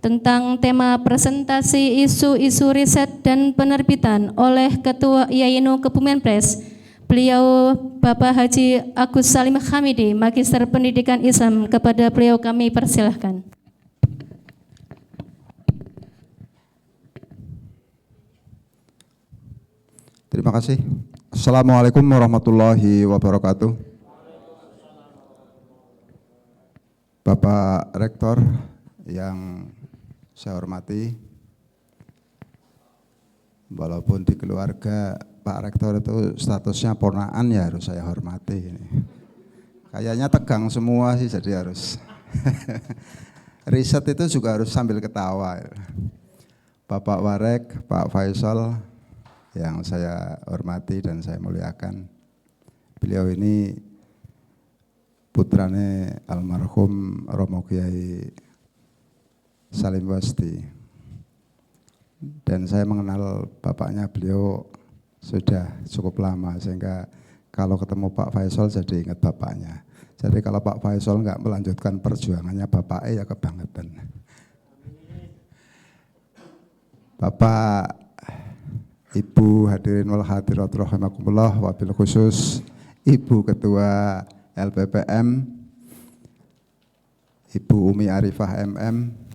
tentang tema presentasi isu-isu riset dan penerbitan oleh Ketua IAINU Kebumen Press. Beliau Bapak Haji Agus Salim Hamidi, Magister Pendidikan Islam. Kepada beliau kami persilahkan. Terima kasih. Assalamualaikum warahmatullahi wabarakatuh. Bapak Rektor yang saya hormati, walaupun di keluarga Pak Rektor itu statusnya ponaan, ya harus saya hormati. Kayaknya tegang semua sih, jadi harus riset itu juga harus sambil ketawa. Bapak Warek, Pak Faisal yang saya hormati dan saya muliakan, beliau ini putrane almarhum Romo Kiai Salim Wasti, dan saya mengenal bapaknya beliau sudah cukup lama, sehingga kalau ketemu Pak Faisal jadi ingat bapaknya. Jadi kalau Pak Faisal nggak melanjutkan perjuangannya bapaknya, ya kebangetan. Bapak, Ibu hadirin wal hadirat rahimakumullah, wabil khusus Ibu Ketua LPPM, Ibu Umi Arifah MM,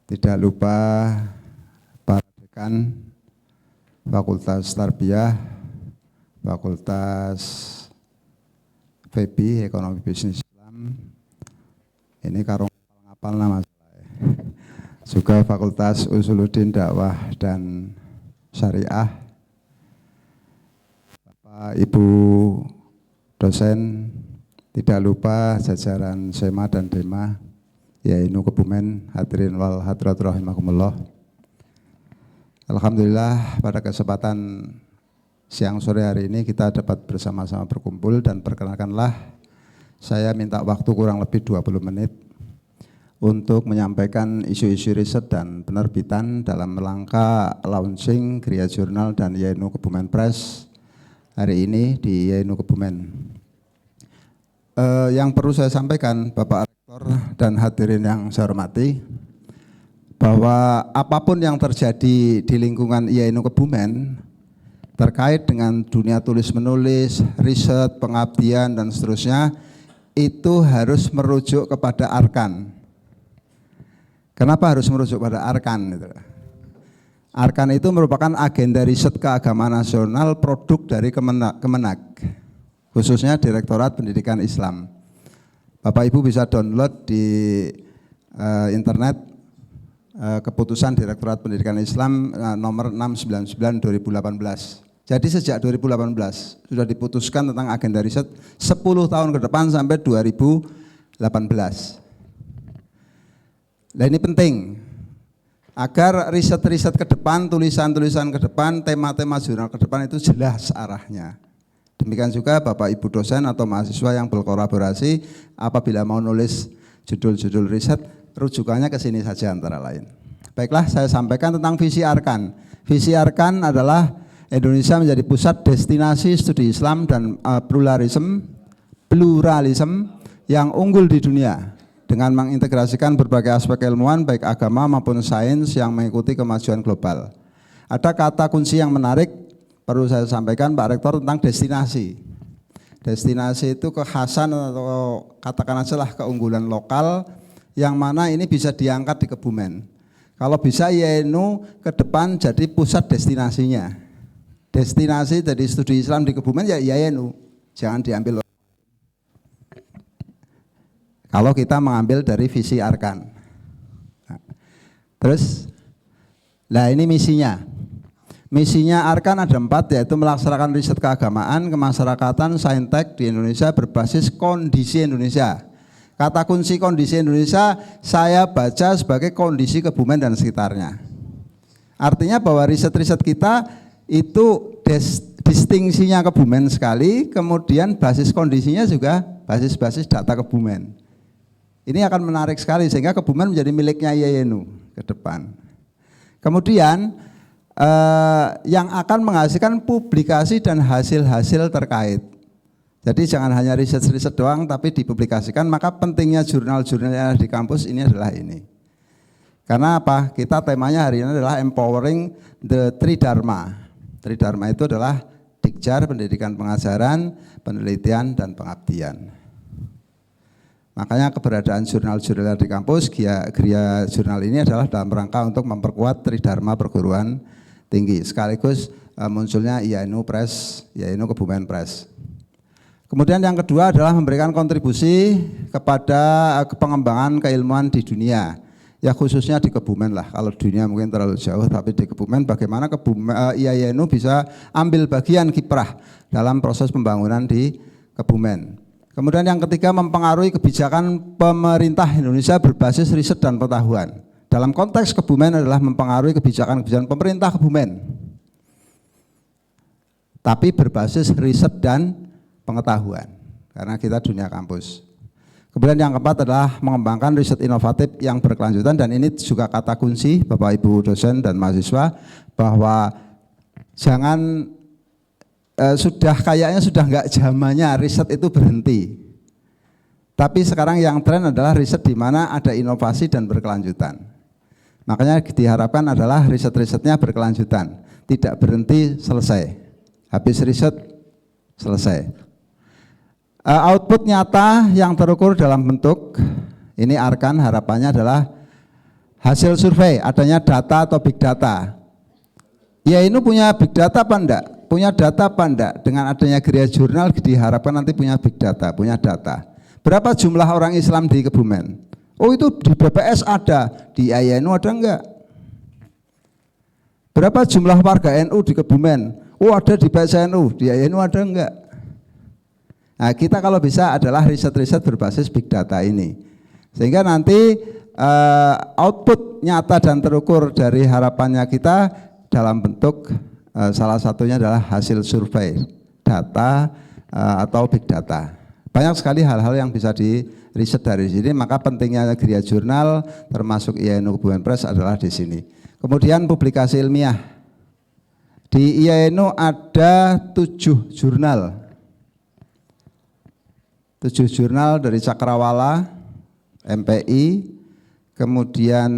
tidak lupa para dekan Fakultas Tarbiyah, Fakultas FEBI, Ekonomi Bisnis Islam, ini karung ngapal nama saya. Juga Fakultas Usuluddin Dakwah dan Syariah, Bapak Ibu dosen, tidak lupa jajaran SEMA dan DEMA IAINU Kebumen, hadirin wal hadirat rahimakumullah. Alhamdulillah pada kesempatan siang sore hari ini kita dapat bersama-sama berkumpul, dan perkenalkanlah saya minta waktu kurang lebih 20 menit untuk menyampaikan isu-isu riset dan penerbitan dalam rangka launching Gria Jurnal dan IAINU Kebumen Press hari ini di IAINU Kebumen. Yang perlu saya sampaikan Bapak Rektor dan hadirin yang saya hormati, bahwa apapun yang terjadi di lingkungan IAINU Kebumen terkait dengan dunia tulis menulis, riset, pengabdian dan seterusnya, itu harus merujuk kepada Arkan. Kenapa harus merujuk pada Arkan? Arkan itu merupakan agenda riset keagamaan nasional produk dari Kemenag, khususnya Direktorat Pendidikan Islam. Bapak Ibu bisa download di internet keputusan Direktorat Pendidikan Islam nomor 699/2018. Jadi sejak 2018 sudah diputuskan tentang agenda riset 10 tahun ke depan sampai 2018. Nah ini penting, agar riset-riset ke depan, tulisan-tulisan ke depan, tema-tema jurnal ke depan itu jelas arahnya. Demikian juga Bapak Ibu dosen atau mahasiswa yang berkolaborasi, apabila mau nulis judul-judul riset, rujukannya ke sini saja antara lain. Baiklah, saya sampaikan tentang visi Arkan. Visi Arkan adalah Indonesia menjadi pusat destinasi studi Islam dan pluralisme yang unggul di dunia, dengan mengintegrasikan berbagai aspek ilmuwan baik agama maupun sains yang mengikuti kemajuan global. Ada kata kunci yang menarik perlu saya sampaikan Pak Rektor tentang destinasi. Destinasi itu kekhasan atau katakan saja keunggulan lokal yang mana ini bisa diangkat di Kebumen. Kalau bisa IAINU ke depan jadi pusat destinasinya. Destinasi dari studi Islam di Kebumen ya IAINU, jangan diambil. Kalau kita mengambil dari visi Arkan. Nah, terus, nah ini misinya. Misinya Arkan ada 4, yaitu melaksanakan riset keagamaan, kemasyarakatan, saintek di Indonesia berbasis kondisi Indonesia. Kata kunci kondisi Indonesia saya baca sebagai kondisi Kebumen dan sekitarnya. Artinya bahwa riset-riset kita itu distingsinya Kebumen sekali, kemudian basis kondisinya juga basis-basis data Kebumen. Ini akan menarik sekali sehingga Kebumen menjadi miliknya IAINU ke depan. Kemudian yang akan menghasilkan publikasi dan hasil-hasil terkait. Jadi jangan hanya riset-riset doang tapi dipublikasikan. Maka pentingnya jurnal-jurnal yang ada di kampus ini adalah ini. Karena apa? Kita temanya hari ini adalah empowering the Tridharma. Tridharma itu adalah Dikjar, pendidikan pengajaran, penelitian, dan pengabdian. Makanya keberadaan jurnal-jurnal di kampus, Gria Jurnal ini adalah dalam rangka untuk memperkuat Tridharma perguruan tinggi. Sekaligus munculnya IAINU Press, IAINU Kebumen Press. Kemudian yang kedua adalah memberikan kontribusi kepada pengembangan keilmuan di dunia. Ya khususnya di Kebumen lah, kalau dunia mungkin terlalu jauh, tapi di Kebumen bagaimana IAINU bisa ambil bagian kiprah dalam proses pembangunan di Kebumen. Kemudian yang ketiga, mempengaruhi kebijakan pemerintah Indonesia berbasis riset dan pengetahuan. Dalam konteks Kebumen adalah mempengaruhi kebijakan pemerintah Kebumen, tapi berbasis riset dan pengetahuan, karena kita dunia kampus. Kemudian yang keempat adalah mengembangkan riset inovatif yang berkelanjutan, dan ini juga kata kunci Bapak Ibu dosen dan mahasiswa, bahwa jangan kayaknya sudah enggak zamannya riset itu berhenti. Tapi sekarang yang tren adalah riset di mana ada inovasi dan berkelanjutan. Makanya diharapkan adalah riset-risetnya berkelanjutan, tidak berhenti selesai. Habis riset selesai. Output nyata yang terukur dalam bentuk, ini Arkan harapannya adalah hasil survei, adanya data atau big data. Ya ini punya big data apa enggak? Punya data apa enggak? Dengan adanya Gria Jurnal diharapkan nanti punya big data, punya data. Berapa jumlah orang Islam di Kebumen? Oh itu di BPS ada, di IAINU ada enggak? Berapa jumlah warga NU di Kebumen? Oh ada di PSNU, di IAINU ada enggak? Nah kita kalau bisa adalah riset-riset berbasis big data ini. Sehingga nanti output nyata dan terukur dari harapannya kita dalam bentuk salah satunya adalah hasil survei, data atau big data. Banyak sekali hal-hal yang bisa diriset dari sini, maka pentingnya Gria Jurnal termasuk IAINU Kebumen Press adalah di sini. Kemudian publikasi ilmiah. Di IAINU ada 7 jurnal. 7 jurnal dari Cakrawala, MPI, kemudian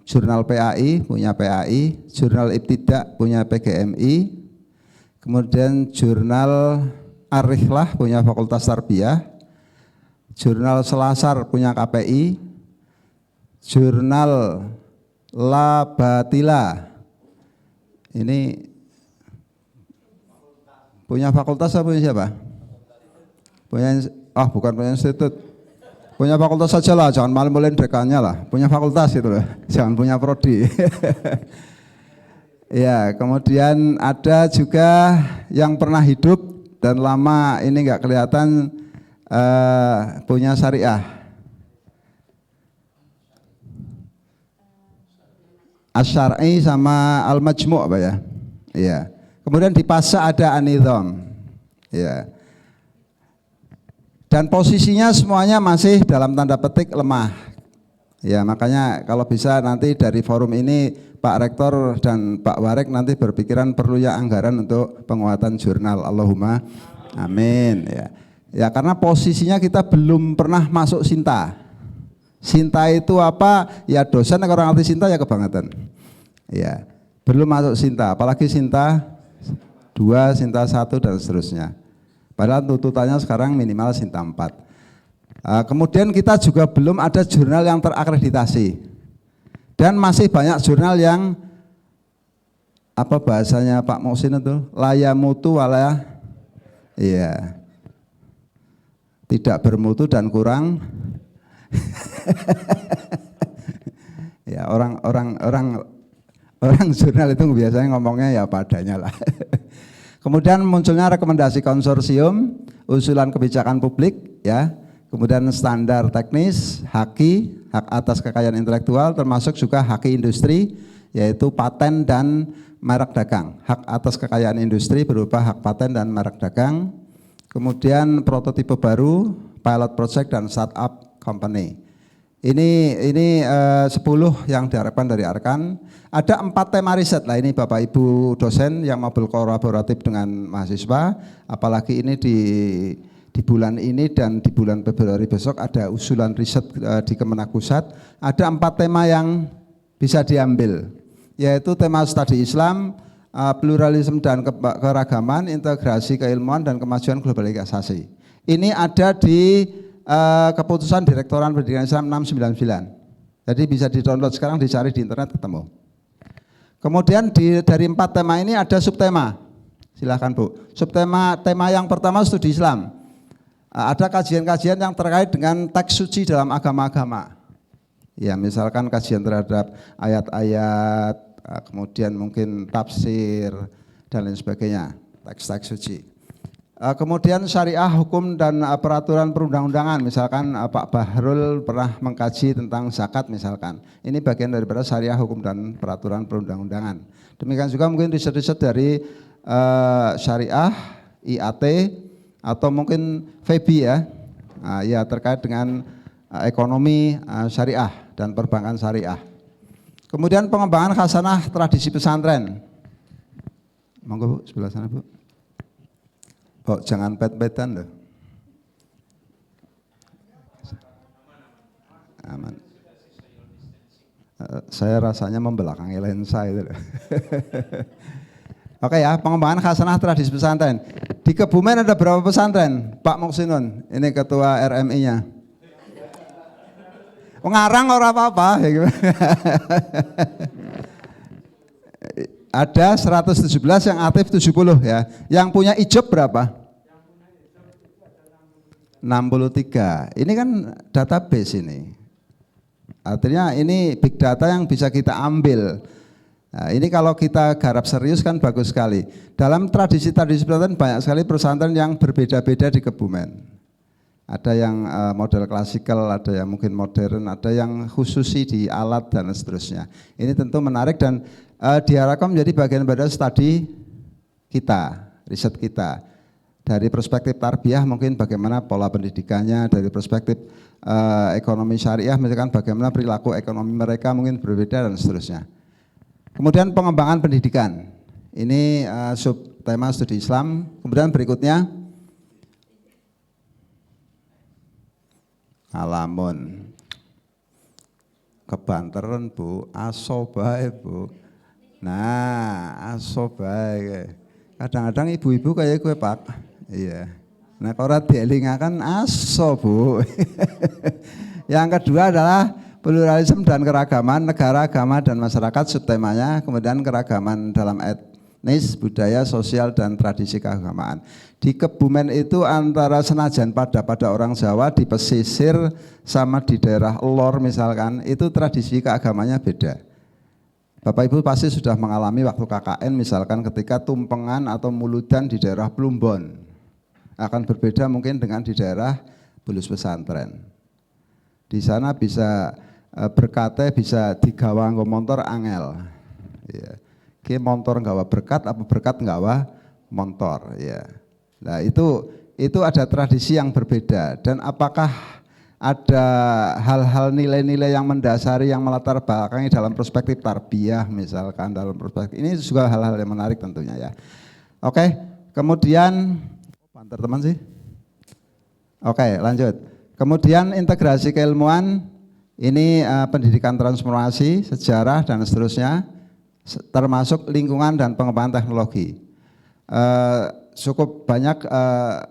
jurnal PAI, punya PAI, jurnal Ibtidak, punya PGMI, kemudian jurnal Ar-Rihlah, punya Fakultas Tarbiyah, jurnal Selasar, punya KPI, jurnal Labatila, ini punya fakultas apa punya siapa? Punya, bukan punya institut, punya fakultas saja lah, jangan malu-maluin dekannya lah, punya fakultas itu loh, jangan punya prodi. Ya, kemudian ada juga yang pernah hidup dan lama ini enggak kelihatan, punya syariah. Asy-Syar'i sama Al-Majmu' apa ya? Iya. Kemudian di Pasa ada An-Nizam. Ya. Dan posisinya semuanya masih dalam tanda petik lemah. Ya, makanya kalau bisa nanti dari forum ini Pak Rektor dan Pak Warek nanti berpikiran perlu ya anggaran untuk penguatan jurnal. Allahumma amin. Ya, karena posisinya kita belum pernah masuk Sinta. Sinta itu apa? Ya dosen orang arti Sinta ya kebangetan. Ya, belum masuk Sinta, apalagi Sinta 2, Sinta 1 dan seterusnya. Padahal tuntutannya sekarang minimal Sinta 4. Kemudian kita juga belum ada jurnal yang terakreditasi. Dan masih banyak jurnal yang apa bahasanya Pak Muhsin itu? Layamutu wala, iya, tidak bermutu dan kurang. Ya orang jurnal itu biasanya ngomongnya ya padanya lah. Kemudian munculnya rekomendasi konsorsium, usulan kebijakan publik, ya. Kemudian standar teknis, HAKI, hak atas kekayaan intelektual, termasuk juga HAKI industri, yaitu paten dan merek dagang. Hak atas kekayaan industri berupa hak paten dan merek dagang. Kemudian prototipe baru, pilot project dan startup company. Ini 10 yang diharapkan dari Arkan. Ada 4 tema riset lah, ini Bapak Ibu dosen yang mau berkolaboratif dengan mahasiswa. Apalagi ini di bulan ini dan di bulan Februari besok ada usulan riset di Kemenak Pusat. Ada 4 tema yang bisa diambil, yaitu tema studi Islam, pluralisme dan keragaman, integrasi keilmuan dan kemajuan globalisasi. Ini ada di keputusan Direktorat Pendidikan Islam 699. Jadi bisa di-download sekarang, dicari di internet ketemu. Kemudian dari 4 tema ini ada subtema. Silakan Bu. Tema yang pertama studi Islam. Ada kajian-kajian yang terkait dengan teks suci dalam agama-agama. Ya, misalkan kajian terhadap ayat-ayat, kemudian mungkin tafsir dan lain sebagainya, teks-teks suci. Kemudian syariah, hukum dan peraturan perundang-undangan, misalkan Pak Bahrul pernah mengkaji tentang zakat misalkan. Ini bagian daripada syariah, hukum dan peraturan perundang-undangan. Demikian juga mungkin riset-riset dari syariah, IAT, atau mungkin FEBI ya, ya terkait dengan ekonomi syariah dan perbankan syariah. Kemudian pengembangan khasanah tradisi pesantren. Monggo Bu, sebelah sana Bu. Oh, jangan pet-petan loh. Aman. Saya rasanya membelakangi lensa itu loh. Oke ya, pengembangan khasanah tradisi pesantren. Di Kebumen ada berapa pesantren? Pak Moksinun, ini ketua RMI-nya. Ngarang orang apa-apa. Ada 117 yang aktif 70 ya. Yang punya ijab berapa? 63. Ini kan database ini. Artinya ini big data yang bisa kita ambil. Nah, ini kalau kita garap serius kan bagus sekali. Dalam tradisi-tradisi pesantren banyak sekali pesantren yang berbeda-beda di Kebumen. Ada yang model klasikal, ada yang mungkin modern, ada yang khususi di alat dan seterusnya. Ini tentu menarik dan diharapkan menjadi bagian dari studi kita, riset kita. Dari perspektif tarbiyah mungkin bagaimana pola pendidikannya, dari perspektif ekonomi syariah misalkan bagaimana perilaku ekonomi mereka mungkin berbeda dan seterusnya. Kemudian pengembangan pendidikan, ini subtema studi Islam. Kemudian berikutnya, alamun, kebanteran Bu, aso bae Bu. Nah, aso bae. Kadang-kadang ibu-ibu kayak gue Pak. Iya. Nah, kalau dielingakan aso Bu. Yang kedua adalah pluralisme dan keragaman negara, agama dan masyarakat, subtemanya. Kemudian keragaman dalam etnis, budaya, sosial dan tradisi keagamaan. Di Kebumen itu antara senajan pada orang Jawa di pesisir sama di daerah Lor misalkan, itu tradisi keagamanya beda. Bapak Ibu pasti sudah mengalami waktu KKN misalkan ketika tumpengan atau muludan di daerah Plumbon. Akan berbeda mungkin dengan di daerah Bulus Pesantren. Di sana bisa berkatnya bisa digawa nggo motor angel. Ya. Ki motor nggawa berkat apa berkat nggawa motor ya. Nah, itu ada tradisi yang berbeda dan apakah ada hal-hal nilai-nilai yang mendasari yang melatar belakangi dalam perspektif tarbiyah misalkan dalam perspektif ini juga hal-hal yang menarik tentunya ya. Oke, kemudian banter teman sih. Oke, lanjut. Kemudian integrasi keilmuan ini pendidikan transformasi, sejarah dan seterusnya termasuk lingkungan dan pengembangan teknologi. Cukup banyak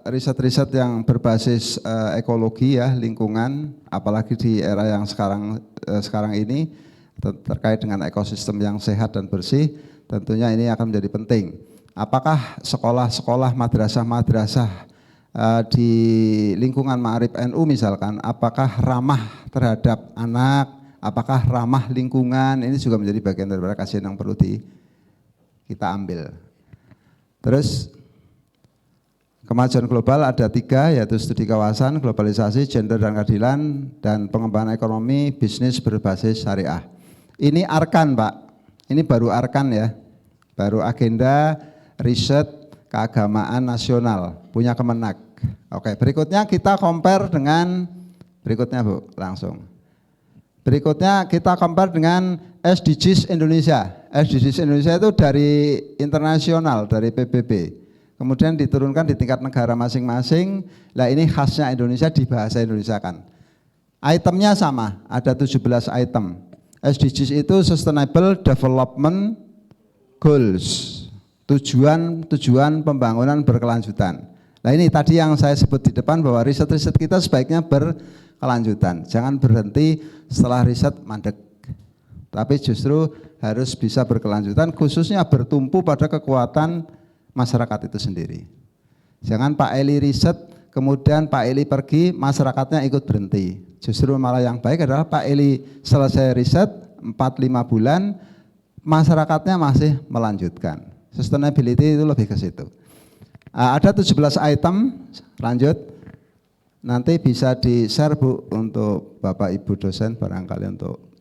riset-riset yang berbasis ekologi ya, lingkungan, apalagi di era yang sekarang ini terkait dengan ekosistem yang sehat dan bersih, tentunya ini akan menjadi penting. Apakah sekolah-sekolah, madrasah-madrasah di lingkungan Ma'arif NU misalkan, apakah ramah terhadap anak, apakah ramah lingkungan, ini juga menjadi bagian daripada kajian yang perlu kita ambil. Terus kemajuan global ada 3, yaitu studi kawasan, globalisasi, gender dan keadilan, dan pengembangan ekonomi bisnis berbasis syariah. Ini Arkan Pak, ini baru Arkan ya, baru agenda riset keagamaan nasional, punya Kemenak. Oke, berikutnya kita compare dengan, berikutnya Bu, langsung. Berikutnya kita compare dengan SDGs Indonesia. SDGs Indonesia itu dari internasional, dari PBB. Kemudian diturunkan di tingkat negara masing-masing. Nah ini khasnya Indonesia di bahasa Indonesia kan. Itemnya sama, ada 17 item. SDGs itu Sustainable Development Goals. Tujuan pembangunan berkelanjutan. Nah ini tadi yang saya sebut di depan bahwa riset-riset kita sebaiknya berkelanjutan. Jangan berhenti setelah riset mandek. Tapi justru harus bisa berkelanjutan, khususnya bertumpu pada kekuatan masyarakat itu sendiri. Jangan Pak Eli riset, kemudian Pak Eli pergi, masyarakatnya ikut berhenti. Justru malah yang baik adalah Pak Eli selesai riset 4-5 bulan, masyarakatnya masih melanjutkan. Sustainability itu lebih ke situ. Ada 17 item, lanjut. Nanti bisa di-share Bu untuk Bapak Ibu dosen barangkali untuk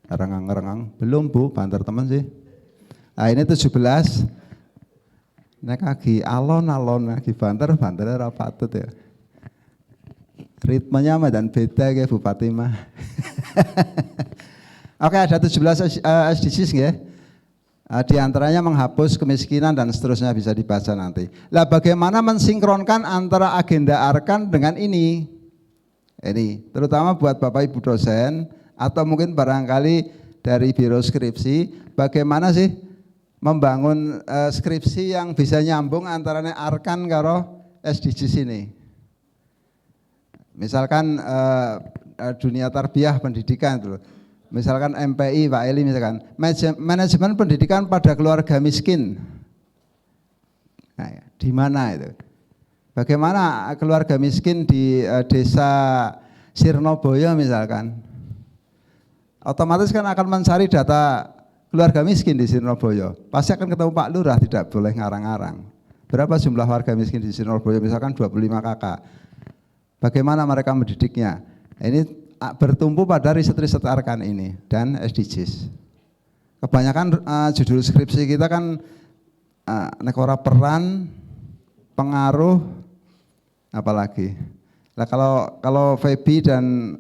rengang-rengang. Belum Bu, banter teman sih. Nah ini 17. Nek lagi alon-alon, lagi banter ora patut ya. Ritmenya dan beda kayak Bu Fatimah. Oke, ada 17 SDGs ya. Di antaranya menghapus kemiskinan dan seterusnya, bisa dibaca nanti. Lah bagaimana mensinkronkan antara agenda Arkan dengan ini? Ini terutama buat Bapak Ibu dosen atau mungkin barangkali dari biro skripsi, bagaimana sih membangun skripsi yang bisa nyambung antara Arkan karo SDGs ini? Misalkan dunia tarbiyah pendidikan itu. Misalkan MPI Pak Eli misalkan manajemen pendidikan pada keluarga miskin. Nah, ya, di mana itu? Bagaimana keluarga miskin di desa Sirnoboyo misalkan? Otomatis kan akan mencari data keluarga miskin di Sirnoboyo. Pasti akan ketemu Pak Lurah, tidak boleh ngarang-ngarang. Berapa jumlah warga miskin di Sirnoboyo? Misalkan 25 kakak. Bagaimana mereka mendidiknya? Ini bertumpu pada riset-riset Arkan ini dan SDGs. Kebanyakan judul skripsi kita kan negara peran, pengaruh, apalagi. Nah kalau Febi dan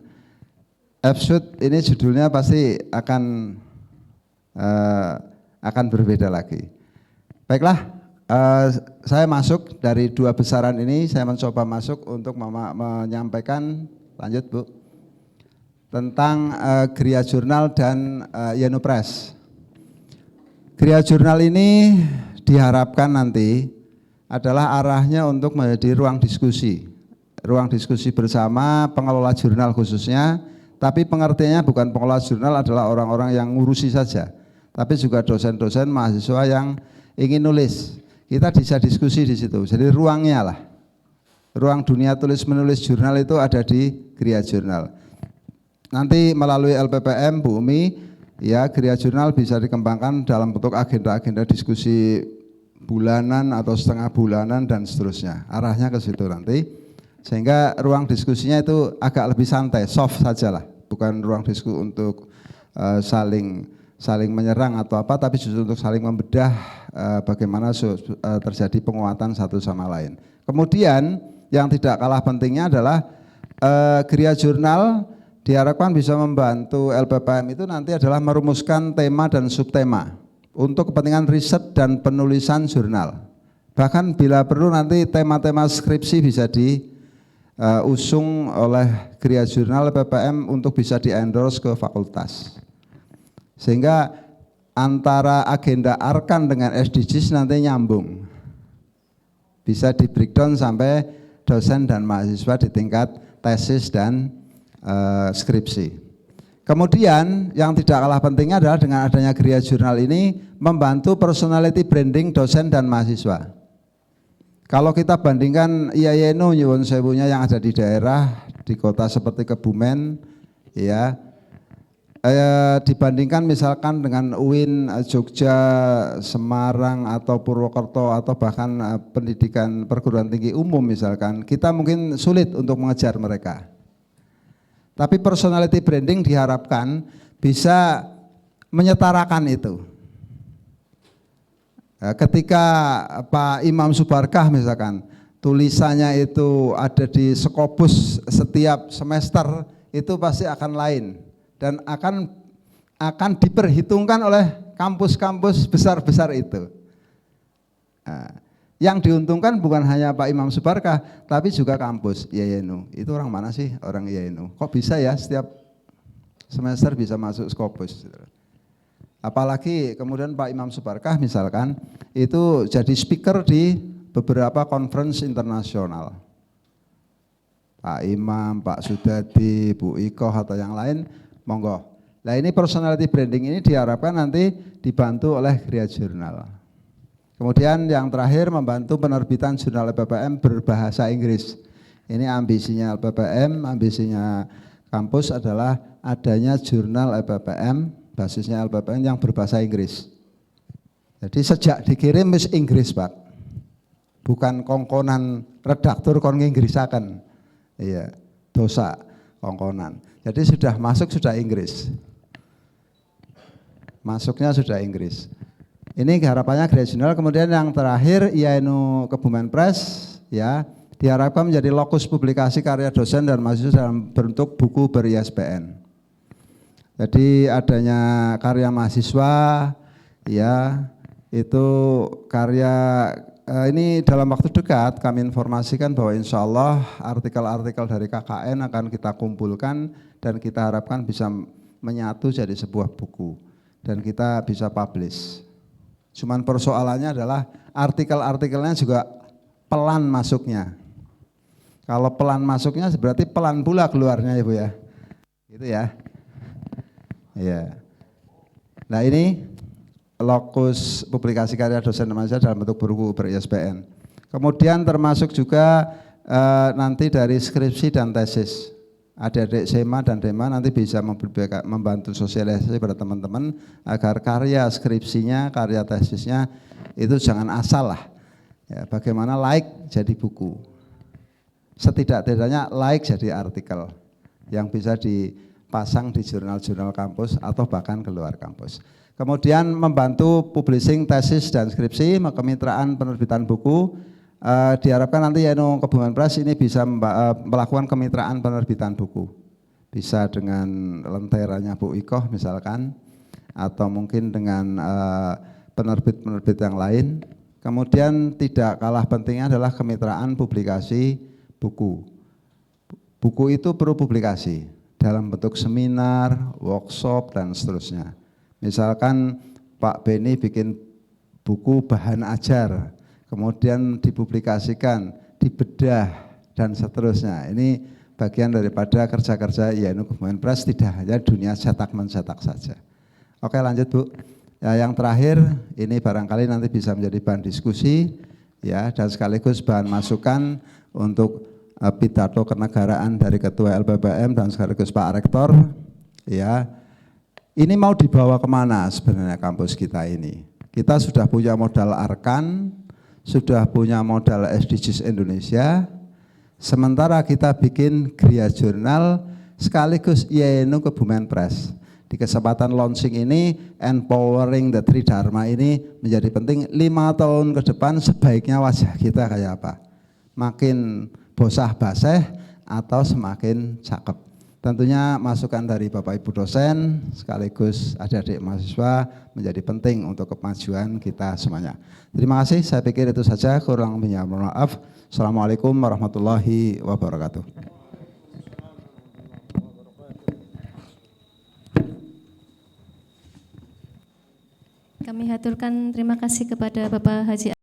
Epsud ini judulnya pasti akan berbeda lagi. Baiklah, saya masuk dari dua besaran ini, saya mencoba masuk untuk menyampaikan, lanjut Bu, tentang Gria Jurnal dan Yenopres. Gria Jurnal ini diharapkan nanti adalah arahnya untuk menjadi ruang diskusi bersama pengelola jurnal khususnya, tapi pengertiannya bukan pengelola jurnal adalah orang-orang yang ngurusi saja, tapi juga dosen-dosen, mahasiswa yang ingin nulis. Kita bisa diskusi di situ, jadi ruangnya lah. Ruang dunia tulis menulis jurnal itu ada di Gria Jurnal. Nanti melalui LPPM, Bu Umi, ya Gria Jurnal bisa dikembangkan dalam bentuk agenda-agenda diskusi bulanan atau setengah bulanan dan seterusnya. Arahnya ke situ nanti, sehingga ruang diskusinya itu agak lebih santai, soft saja lah, bukan ruang diskusi untuk saling menyerang atau apa, tapi justru untuk saling membedah bagaimana terjadi penguatan satu sama lain. Kemudian yang tidak kalah pentingnya adalah Gria Jurnal diharapkan bisa membantu LPPM itu nanti adalah merumuskan tema dan subtema untuk kepentingan riset dan penulisan jurnal. Bahkan bila perlu nanti tema-tema skripsi bisa diusung oleh Gria Jurnal LPPM untuk bisa di-endorse ke fakultas. Sehingga antara agenda Arkan dengan SDGs nanti nyambung. Bisa di-breakdown sampai dosen dan mahasiswa di tingkat tesis dan skripsi. Kemudian yang tidak kalah pentingnya adalah dengan adanya Gria Jurnal ini membantu personality branding dosen dan mahasiswa. Kalau kita bandingkan IAINU nyuwun sewunya yang ada di daerah, di kota seperti Kebumen, ya, dibandingkan misalkan dengan UIN Jogja, Semarang atau Purwokerto atau bahkan pendidikan perguruan tinggi umum misalkan, kita mungkin sulit untuk mengejar mereka. Tapi personality branding diharapkan bisa menyetarakan itu. Ketika Pak Imam Subarkah misalkan, tulisannya itu ada di Skopus setiap semester, itu pasti akan lain dan akan diperhitungkan oleh kampus-kampus besar-besar itu. Nah, yang diuntungkan bukan hanya Pak Imam Subarkah, tapi juga kampus IAINU. Itu orang mana sih orang IAINU? Kok bisa ya setiap semester bisa masuk Scopus? Apalagi kemudian Pak Imam Subarkah misalkan itu jadi speaker di beberapa conference internasional. Pak Imam, Pak Sudadi, Bu Ikoh atau yang lain, monggo. Nah ini personality branding ini diharapkan nanti dibantu oleh Gria Jurnal. Kemudian yang terakhir membantu penerbitan jurnal LPPM berbahasa Inggris. Ini ambisinya LPPM, ambisinya kampus adalah adanya jurnal LPPM, basisnya LPPM yang berbahasa Inggris. Jadi sejak dikirim wis Inggris Pak, bukan kongkonan redaktur kon Inggrisaken. Iya, dosa kongkonan. Jadi sudah masuk sudah Inggris. Masuknya sudah Inggris. Ini harapannya Gria Jurnal. Kemudian yang terakhir IAINU Kebumen Press ya, diharapkan menjadi lokus publikasi karya dosen dan mahasiswa dalam bentuk buku ber-ISBN. Jadi adanya karya mahasiswa ya, itu karya ini dalam waktu dekat kami informasikan bahwa insya Allah artikel-artikel dari KKN akan kita kumpulkan dan kita harapkan bisa menyatu jadi sebuah buku dan kita bisa publish. Cuman persoalannya adalah artikel-artikelnya juga pelan masuknya. Kalau pelan masuknya berarti pelan pula keluarnya ya Bu ya. Gitu ya. Iya. Nah ini lokus publikasi karya dosen dan mahasiswa dalam bentuk buku ber-ISBN. Kemudian termasuk juga nanti dari skripsi dan tesis. Adik-adik SEMA dan DEMA nanti bisa membantu sosialisasi pada teman-teman agar karya skripsinya, karya tesisnya itu jangan asal lah. Ya, bagaimana like jadi buku. Setidak-tidaknya like jadi artikel yang bisa dipasang di jurnal-jurnal kampus atau bahkan keluar kampus. Kemudian membantu publishing tesis dan skripsi, kemitraan penerbitan buku. Diharapkan nanti IAINU Kebumen Press ini bisa melakukan kemitraan penerbitan buku. Bisa dengan lenteranya Bu Ikoh misalkan, atau mungkin dengan penerbit-penerbit yang lain. Kemudian tidak kalah pentingnya adalah kemitraan publikasi buku. Buku itu perlu publikasi dalam bentuk seminar, workshop, dan seterusnya. Misalkan Pak Beni bikin buku bahan ajar, kemudian dipublikasikan, dibedah, dan seterusnya. Ini bagian daripada kerja-kerja IAINU Kebumen Press, tidak hanya dunia cetak-mencetak saja. Oke lanjut Bu. Ya, yang terakhir, ini barangkali nanti bisa menjadi bahan diskusi, ya, dan sekaligus bahan masukan untuk pidato kenegaraan dari Ketua LPPM dan sekaligus Pak Rektor, ya. Ini mau dibawa kemana sebenarnya kampus kita ini? Kita sudah punya modal Arkan, sudah punya modal SDGs Indonesia, sementara kita bikin Gria Jurnal sekaligus IAINU Kebumen Press. Di kesempatan launching ini, empowering the Three Dharma ini menjadi penting. 5 tahun ke depan sebaiknya wajah kita kayak apa? Makin bosah baseh atau semakin cakep? Tentunya masukan dari Bapak Ibu dosen sekaligus adik-adik mahasiswa menjadi penting untuk kemajuan kita semuanya. Terima kasih, saya pikir itu saja, kurang lebihnya mohon maaf. Assalamualaikum warahmatullahi wabarakatuh. Kami haturkan terima kasih kepada Bapak Haji